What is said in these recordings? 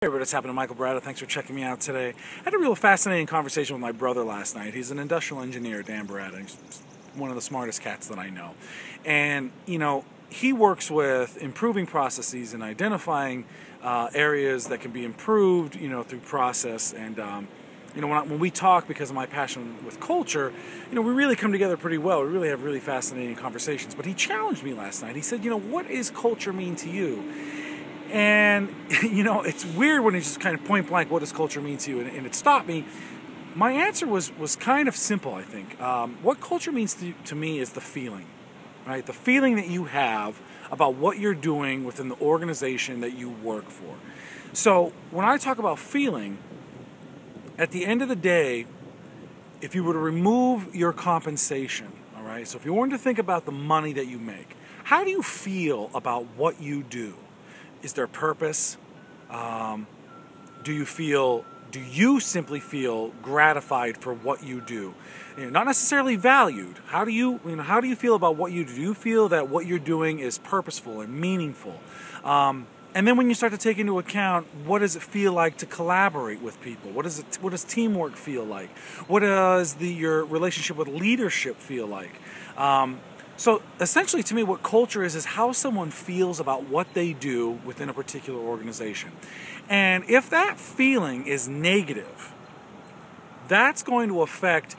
Hey everybody, what's happening? Michael Brada. Thanks for checking me out today. I had a real fascinating conversation with my brother last night. He's an industrial engineer, Dan Brada. He's one of the smartest cats that I know. And, he works with improving processes and identifying areas that can be improved, through process. And, when we talk, because of my passion with culture, we really come together pretty well. We really have really fascinating conversations. But he challenged me last night. He said, what does culture mean to you? And, it's weird when it's just kind of point blank, what does culture mean to you? And it stopped me. My answer was kind of simple, I think. What culture means to me is the feeling, right? The feeling that you have about what you're doing within the organization that you work for. So when I talk about feeling, at the end of the day, if you were to remove your compensation, all right? So if you wanted to think about the money that you make, how do you feel about what you do? Is there purpose? Do you simply feel gratified for what you do? Not necessarily valued. How do you feel about what you do? Do you feel that what you're doing is purposeful and meaningful? And then when you start to take into account, what does it feel like to collaborate with people? What does teamwork feel like? What does your relationship with leadership feel like? So essentially, to me, what culture is how someone feels about what they do within a particular organization. And if that feeling is negative, that's going to affect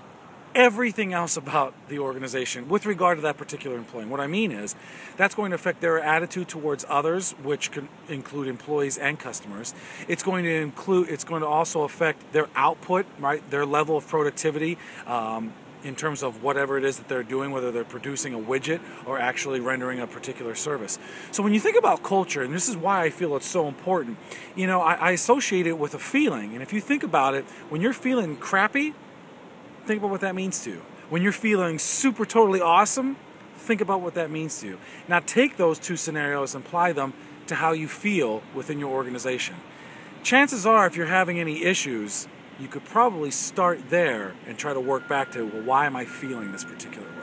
everything else about the organization with regard to that particular employee. And what I mean is, that's going to affect their attitude towards others, which can include employees and customers. It's going to also affect their output, right? Their level of productivity, in terms of whatever it is that they're doing, whether they're producing a widget or actually rendering a particular service. So when you think about culture, and this is why I feel it's so important, I associate it with a feeling. And if you think about it, when you're feeling crappy, think about what that means to you. When you're feeling super totally awesome, think about what that means to you. Now take those two scenarios and apply them to how you feel within your organization. Chances are, if you're having any issues, you could probably start there and try to work back to, well, why am I feeling this particular way?